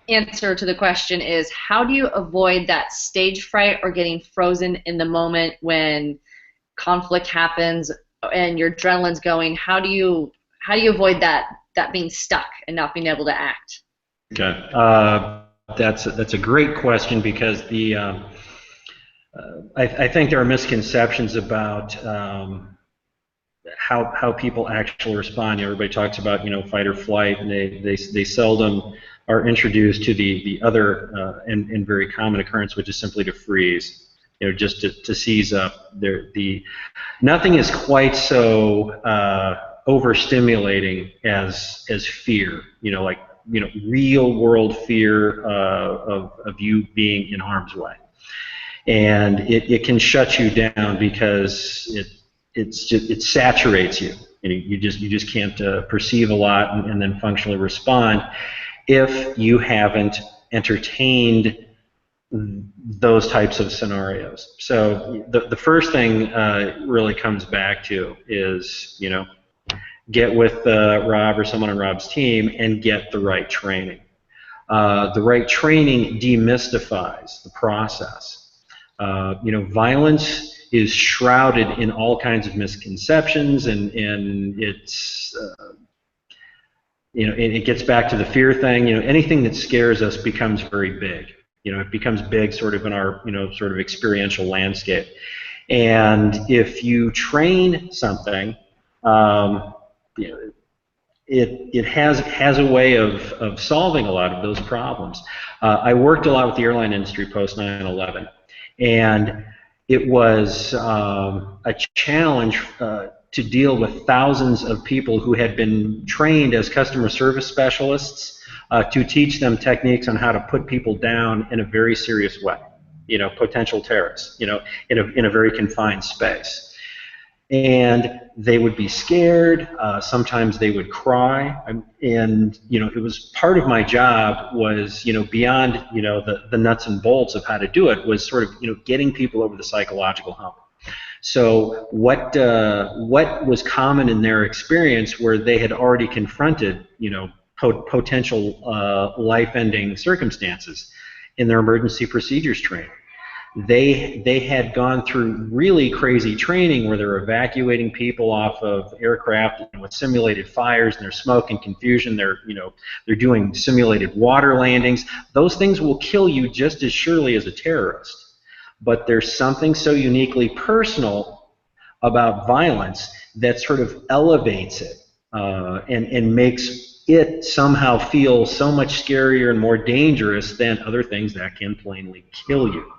answer to the question is, how do you avoid that stage fright or getting frozen in the moment when conflict happens and your adrenaline's going? How do you avoid that being stuck and not being able to act? Okay, that's a great question, because I think there are misconceptions about how people actually respond. Everybody talks about fight or flight, and they seldom are introduced to the other and very common occurrence, which is simply to freeze. Just to seize up. Nothing is quite so overstimulating as fear. Real world fear of you being in harm's way. And it can shut you down because it saturates you. You just can't perceive a lot and then functionally respond if you haven't entertained those types of scenarios. So the first thing really comes back to is get with Rob or someone on Rob's team and get the right training. The right training demystifies the process. Violence is shrouded in all kinds of misconceptions, and it's it gets back to the fear thing. Anything that scares us becomes very big. It becomes big sort of in our sort of experiential landscape. And if you train something, it has a way of solving a lot of those problems. I worked a lot with the airline industry post 9/11. And it was a challenge to deal with thousands of people who had been trained as customer service specialists to teach them techniques on how to put people down in a very serious way. potential terrorists, in a very confined space. And they would be scared. Sometimes they would cry, and it was part of my job was beyond the nuts and bolts of how to do it was sort of getting people over the psychological hump. So what was common in their experience, where they had already confronted potential life-ending circumstances in their emergency procedures training. They had gone through really crazy training where they're evacuating people off of aircraft with simulated fires, and there's smoke and confusion. They're doing simulated water landings. Those things will kill you just as surely as a terrorist. But there's something so uniquely personal about violence that sort of elevates it and makes it somehow feel so much scarier and more dangerous than other things that can plainly kill you.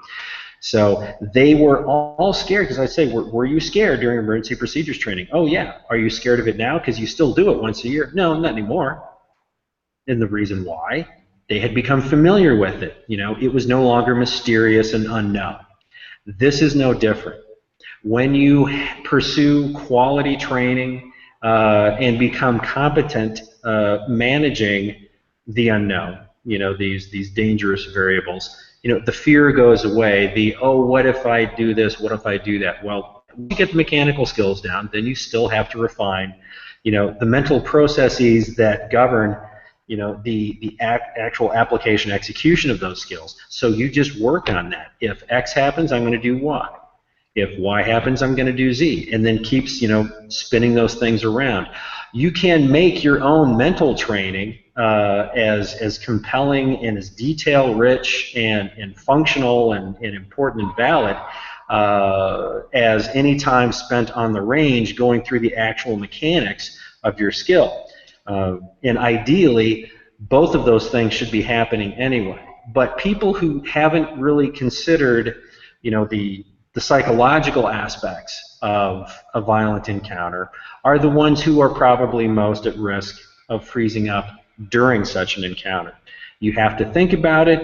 So they were all scared, because I'd say, were you scared during emergency procedures training? Oh yeah. Are you scared of it now because you still do it once a year? No, not anymore. And the reason why? They had become familiar with it. It was no longer mysterious and unknown. This is no different. When you pursue quality training and become competent managing the unknown, these dangerous variables, the fear goes away. What if I do this? What if I do that? Well, when you get the mechanical skills down, then you still have to refine, the mental processes that govern, the actual application execution of those skills. So you just work on that. If X happens, I'm going to do Y. If Y happens, I'm going to do Z, and then keeps spinning those things around. You can make your own mental training as compelling and as detail-rich and functional and important and valid as any time spent on the range going through the actual mechanics of your skill. And ideally, both of those things should be happening anyway. But people who haven't really considered, the psychological aspects of a violent encounter are the ones who are probably most at risk of freezing up during such an encounter. You have to think about it,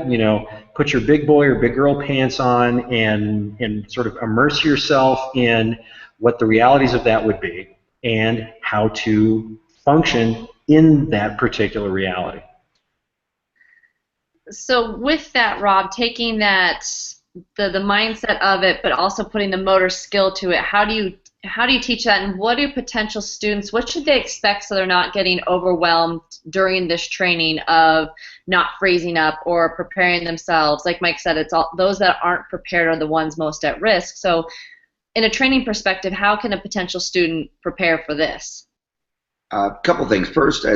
put your big boy or big girl pants on and sort of immerse yourself in what the realities of that would be and how to function in that particular reality. So with that, Rob, taking that the mindset of it, but also putting the motor skill to it, how do you teach that, and what do potential students, what should they expect so they're not getting overwhelmed during this training of not freezing up or preparing themselves? Like Mike said, it's all those that aren't prepared are the ones most at risk. So in a training perspective, how can a potential student prepare for this? A couple things. First,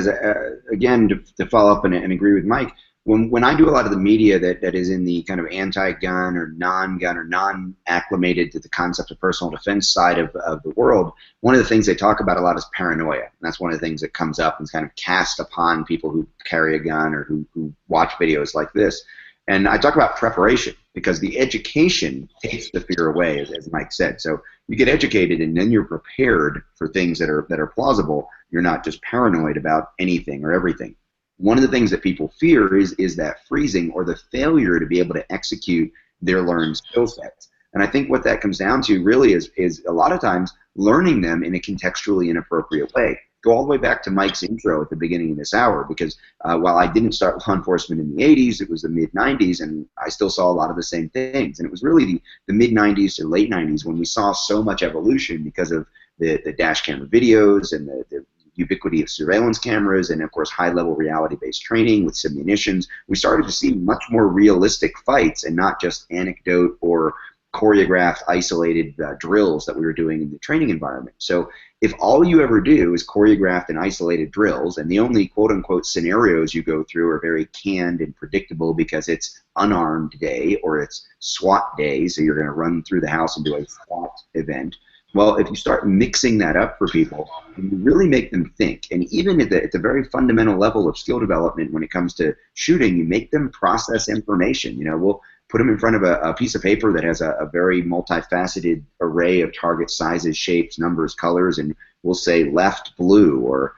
again, to follow up and agree with Mike, when I do a lot of the media that is in the kind of anti-gun or non-gun or non-acclimated to the concept of personal defense side of the world, one of the things they talk about a lot is paranoia. And that's one of the things that comes up and is kind of cast upon people who carry a gun or who watch videos like this. And I talk about preparation, because the education takes the fear away, as Mike said. So you get educated, and then you're prepared for things that are plausible. You're not just paranoid about anything or everything. One of the things that people fear is that freezing or the failure to be able to execute their learned skill sets. And I think what that comes down to really is a lot of times learning them in a contextually inappropriate way. Go all the way back to Mike's intro at the beginning of this hour, because while I didn't start law enforcement in the 80s, it was the mid-90s, and I still saw a lot of the same things. And it was really the mid-90s to late 90s when we saw so much evolution because of the dash camera videos and the ubiquity of surveillance cameras, and of course high-level reality-based training with simunitions. We started to see much more realistic fights and not just anecdote or choreographed, isolated drills that we were doing in the training environment. So if all you ever do is choreographed and isolated drills, and the only quote-unquote scenarios you go through are very canned and predictable because it's unarmed day or it's SWAT day, so you're going to run through the house and do a SWAT event, well, if you start mixing that up for people, you really make them think. And even at the very fundamental level of skill development when it comes to shooting, you make them process information. We'll put them in front of a piece of paper that has a very multifaceted array of target sizes, shapes, numbers, colors, and we'll say left blue, or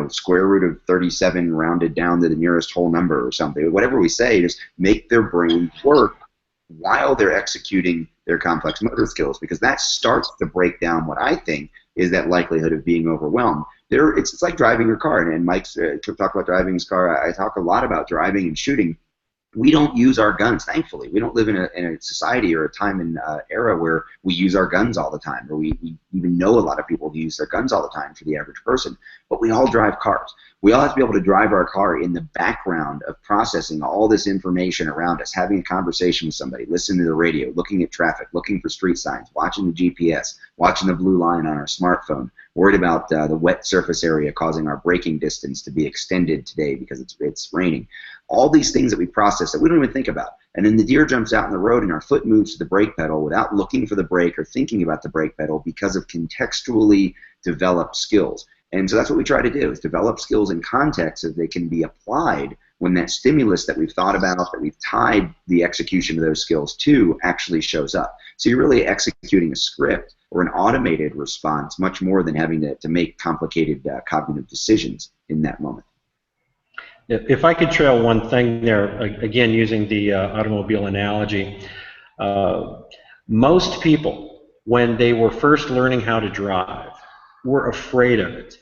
square root of 37 rounded down to the nearest whole number or something. Whatever we say, just make their brain work while they're executing their complex motor skills, because that starts to break down what I think is that likelihood of being overwhelmed. It's like driving your car, and Mike's talk about driving his car. I talk a lot about driving and shooting. We don't use our guns, thankfully. We don't live in a society or a time and era where we use our guns all the time, or we even know a lot of people who use their guns all the time for the average person. But we all drive cars. We all have to be able to drive our car in the background of processing all this information around us, having a conversation with somebody, listening to the radio, looking at traffic, looking for street signs, watching the GPS, watching the blue line on our smartphone, worried about the wet surface area causing our braking distance to be extended today because it's raining. All these things that we process that we don't even think about. And then the deer jumps out in the road and our foot moves to the brake pedal without looking for the brake or thinking about the brake pedal because of contextually developed skills. And so that's what we try to do, is develop skills in context so they can be applied when that stimulus that we've thought about, that we've tied the execution of those skills to, actually shows up. So you're really executing a script or an automated response much more than having to make complicated cognitive decisions in that moment. If I could trail one thing there, again using the automobile analogy, most people, when they were first learning how to drive, were afraid of it.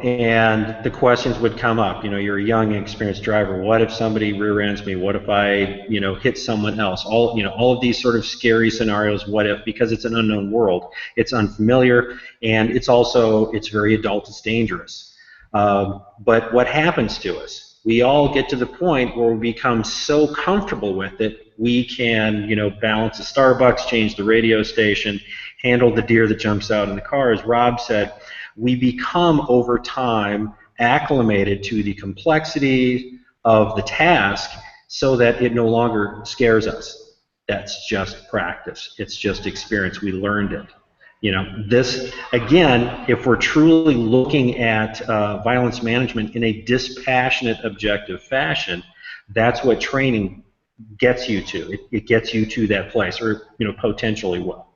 And the questions would come up. You know, you're a young, inexperienced driver. What if somebody rear ends me? What if I, hit someone else? All of these sort of scary scenarios. What if? Because it's an unknown world. It's unfamiliar, and it's very adult. It's dangerous. But what happens to us? We all get to the point where we become so comfortable with it, we can, balance a Starbucks, change the radio station, handle the deer that jumps out in the car. As Rob said, we become, over time, acclimated to the complexity of the task so that it no longer scares us. That's just practice. It's just experience. We learned it. This, again, if we're truly looking at violence management in a dispassionate, objective fashion, that's what training gets you to. It gets you to that place, or potentially will.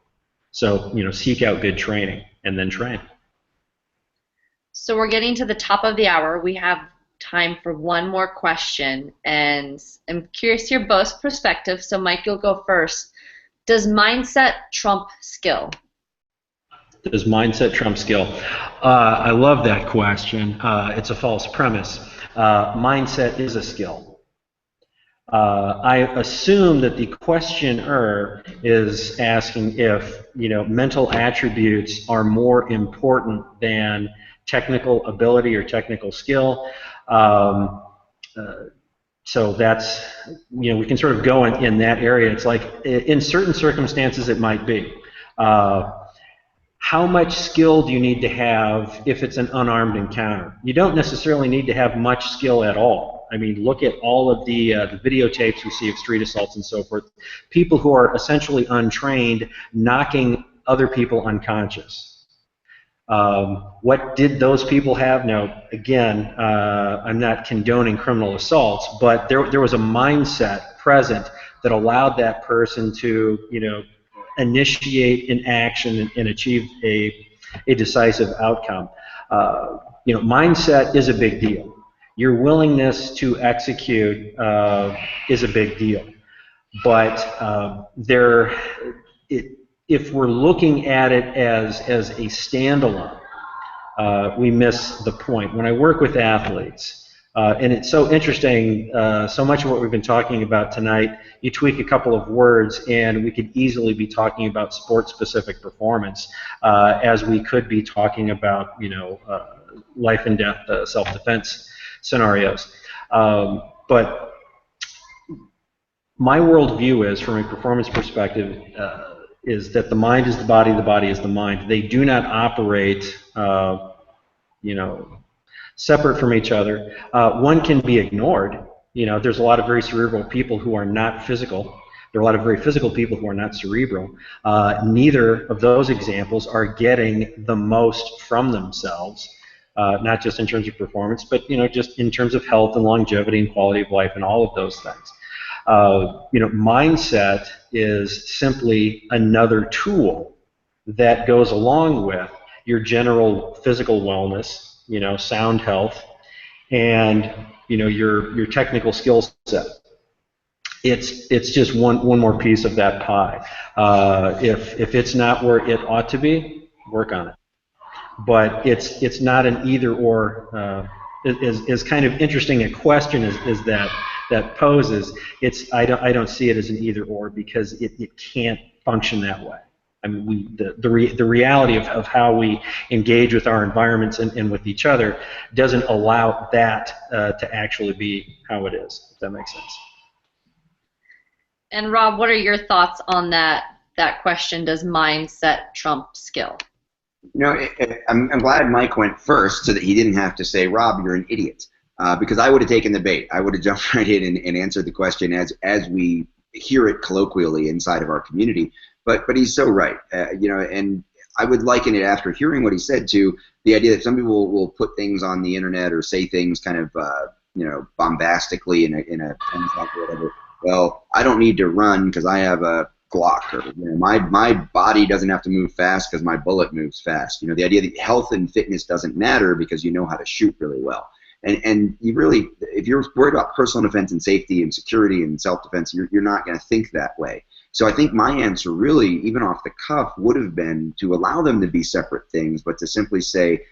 So seek out good training and then train. So we're getting to the top of the hour. We have time for one more question, and I'm curious to hear both perspectives. So Mike, you'll go first. Does mindset trump skill? Does mindset trump skill? I love that question. It's a false premise. Mindset is a skill. I assume that the questioner is asking if mental attributes are more important than technical ability or technical skill. So that's, we can sort of go in that area. It's like in certain circumstances it might be. How much skill do you need to have if it's an unarmed encounter? You don't necessarily need to have much skill at all. I mean, look at all of the videotapes we see of street assaults and so forth. People who are essentially untrained knocking other people unconscious. What did those people have? Now, again, I'm not condoning criminal assaults, but there was a mindset present that allowed that person to, initiate an action and achieve a decisive outcome. Mindset is a big deal. Your willingness to execute is a big deal. But if we're looking at it as a standalone, we miss the point. When I work with athletes, and it's so interesting, so much of what we've been talking about tonight, you tweak a couple of words and we could easily be talking about sport-specific performance as we could be talking about, life and death self-defense scenarios. But my worldview is, from a performance perspective, is that the mind is the body is the mind. They do not operate, separate from each other. One can be ignored. There's a lot of very cerebral people who are not physical. There are a lot of very physical people who are not cerebral. Neither of those examples are getting the most from themselves, not just in terms of performance, but just in terms of health and longevity and quality of life and all of those things. Mindset is simply another tool that goes along with your general physical wellness, sound health, and your technical skill set. it's just one more piece of that pie. If it's not where it ought to be, work on it. But it's not an either or. Is kind of interesting a question is that poses. I don't see it as an either or because it can't function that way. I mean, the reality of how we engage with our environments and with each other doesn't allow that to actually be how it is, if that makes sense. And Rob, what are your thoughts on that question? Does mindset trump skill? You know, I'm glad Mike went first so that he didn't have to say, Rob, you're an idiot. Because I would have taken the bait. I would have jumped right in and answered the question as we hear it colloquially inside of our community. But he's so right. You know, and I would liken it after hearing what he said to the idea that some people will put things on the internet or say things kind of you know, bombastically in a pen talk or whatever. Well, I don't need to run because I have a Glock, or you know, my body doesn't have to move fast because my bullet moves fast. You know, the idea that health and fitness doesn't matter because you know how to shoot really well. And you really, if you're worried about personal defense and safety and security and self-defense, you're not going to think that way. So I think my answer really, even off the cuff, would have been to allow them to be separate things, but to simply say,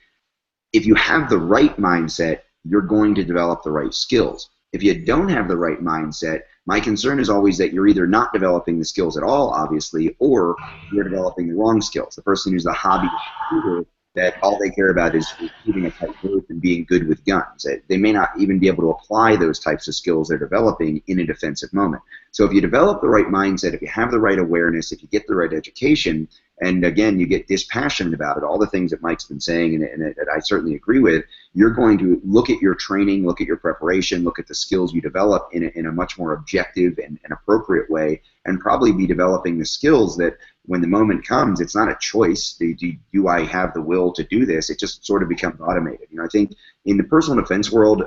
if you have the right mindset, you're going to develop the right skills. If you don't have the right mindset, my concern is always that you're either not developing the skills at all, obviously, or you're developing the wrong skills. The person who's the hobby shooter, that all they care about is keeping a tight group and being good with guns. They may not even be able to apply those types of skills they're developing in a defensive moment. So if you develop the right mindset, if you have the right awareness, if you get the right education, and again, you get dispassionate about it, all the things that Mike's been saying and that I certainly agree with, you're going to look at your training, look at your preparation, look at the skills you develop in a much more objective and appropriate way, and probably be developing the skills that when the moment comes, it's not a choice. Do I have the will to do this? It just sort of becomes automated. You know, I think in the personal defense world,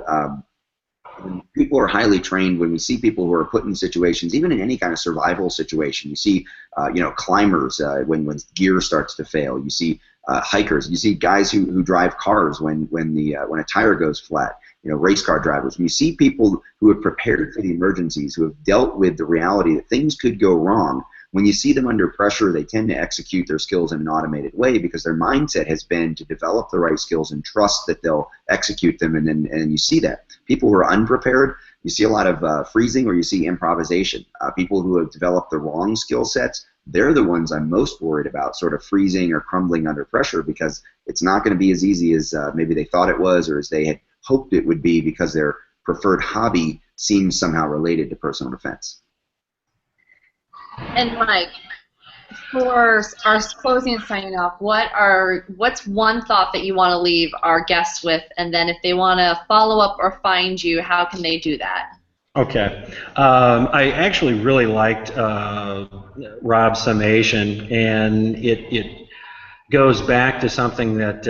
when people are highly trained, when we see people who are put in situations, even in any kind of survival situation, you see, you know, climbers when gear starts to fail. You see hikers. You see guys who drive cars when a tire goes flat. You know, race car drivers. When you see people who have prepared for the emergencies, who have dealt with the reality that things could go wrong, when you see them under pressure, they tend to execute their skills in an automated way because their mindset has been to develop the right skills and trust that they'll execute them, and you see that. People who are unprepared, you see a lot of freezing or you see improvisation. People who have developed the wrong skill sets, they're the ones I'm most worried about sort of freezing or crumbling under pressure because it's not going to be as easy as maybe they thought it was or as they had hoped it would be because their preferred hobby seems somehow related to personal defense. And Mike, for our closing and signing off, what's one thought that you want to leave our guests with, and then if they want to follow up or find you, how can they do that? Okay. I actually really liked Rob's summation, and it goes back to something that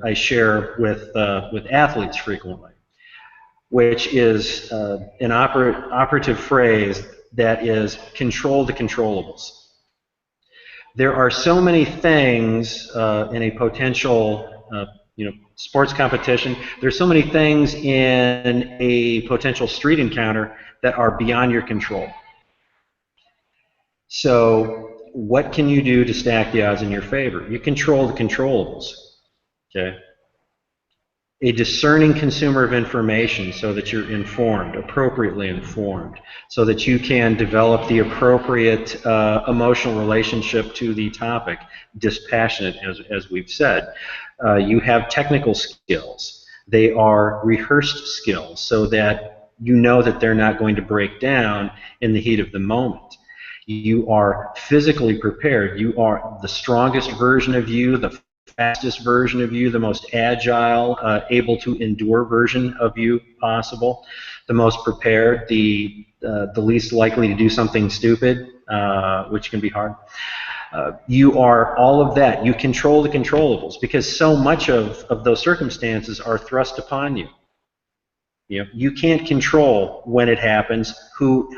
I share with athletes frequently, which is an operative phrase that is control the controllables. There are so many things in a potential you know, sports competition. There's so many things in a potential street encounter that are beyond your control. So what can you do to stack the odds in your favor? You control the controllables. Okay? A discerning consumer of information so that you're informed, appropriately informed, so that you can develop the appropriate emotional relationship to the topic, dispassionate, as we've said. You have technical skills. They are rehearsed skills so that you know that they're not going to break down in the heat of the moment. You are physically prepared. You are the strongest version of you, the fastest version of you, the most agile, able to endure version of you possible, the most prepared, the least likely to do something stupid, which can be hard. You are all of that. You control the controllables because so much of those circumstances are thrust upon you. You know, you can't control when it happens, who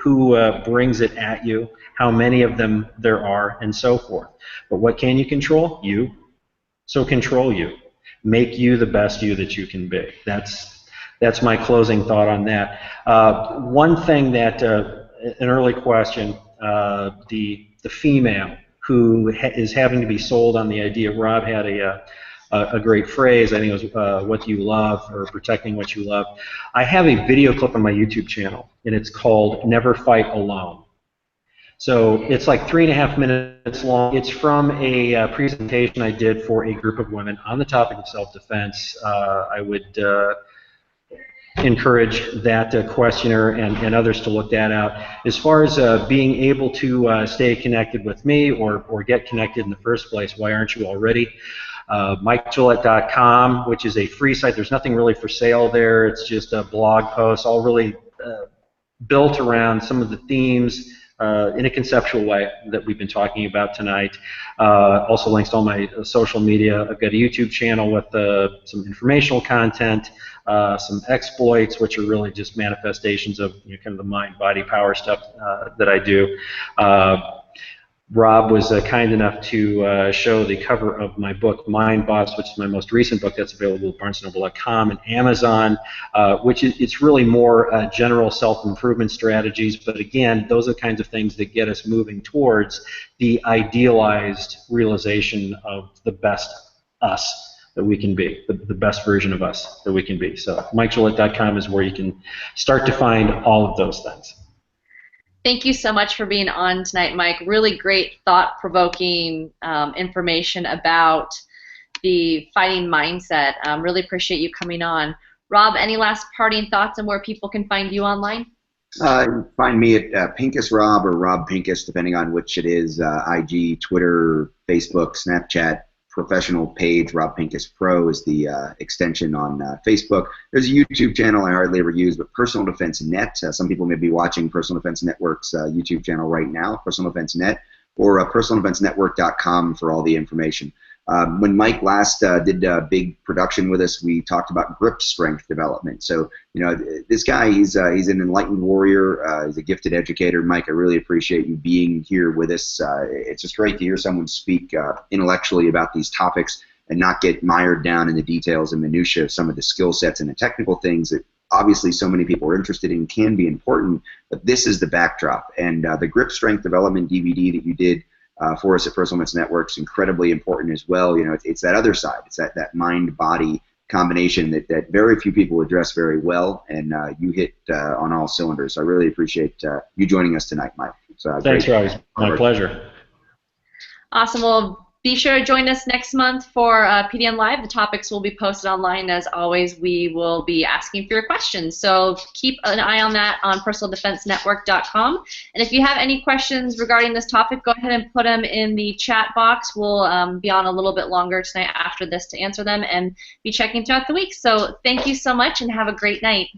brings it at you, how many of them there are, and so forth. But what can you control? You. So control you. Make you the best you that you can be. That's my closing thought on that. One thing that an early question, the female who is having to be sold on the idea. Rob had a great phrase. I think it was "What do you love?" or "Protecting what you love." I have a video clip on my YouTube channel, and it's called "Never Fight Alone." So it's like 3.5 minutes long. It's from a presentation I did for a group of women on the topic of self-defense. I would encourage that questioner and others to look that out. As far as being able to stay connected with me or get connected in the first place, why aren't you already? MikeGillette.com, which is a free site. There's nothing really for sale there. It's just a blog post, all really built around some of the themes in a conceptual way that we've been talking about tonight. Also links to all my social media. I've got a YouTube channel with some informational content, some exploits, which are really just manifestations of kind of the mind-body power stuff that I do. Rob was kind enough to show the cover of my book, Mind Boss, which is my most recent book that's available at BarnesandNoble.com and Amazon, which it's really more general self-improvement strategies. But again, those are the kinds of things that get us moving towards the idealized realization of the best us that we can be, the best version of us that we can be. So MikeGillette.com is where you can start to find all of those things. Thank you so much for being on tonight, Mike. Really great, thought-provoking information about the fighting mindset. Really appreciate you coming on. Rob, any last parting thoughts on where people can find you online? Find me at Pincus Rob or Rob Pincus, depending on which it is. IG, Twitter, Facebook, Snapchat. Professional page, Rob Pincus Pro is the extension on Facebook. There's a YouTube channel I hardly ever use, but Personal Defense Net. Some people may be watching Personal Defense Network's YouTube channel right now, Personal Defense Net, or PersonalDefenseNetwork.com for all the information. When Mike last did a big production with us, we talked about grip strength development. So, you know, this guy, he's an enlightened warrior. He's a gifted educator. Mike, I really appreciate you being here with us. It's just great to hear someone speak intellectually about these topics and not get mired down in the details and minutiae of some of the skill sets and the technical things that obviously so many people are interested in, can be important, but this is the backdrop. And the grip strength development DVD that you did for us at Personal Defense Network is incredibly important as well. You know, it's that other side. It's that mind-body combination that very few people address very well, and you hit on all cylinders. So I really appreciate you joining us tonight, Mike. Thanks, Rob. My pleasure. Awesome. Well, be sure to join us next month for PDN Live. The topics will be posted online. As always, we will be asking for your questions. So keep an eye on that on PersonalDefenseNetwork.com. And if you have any questions regarding this topic, go ahead and put them in the chat box. We'll be on a little bit longer tonight after this to answer them and be checking throughout the week. So thank you so much and have a great night.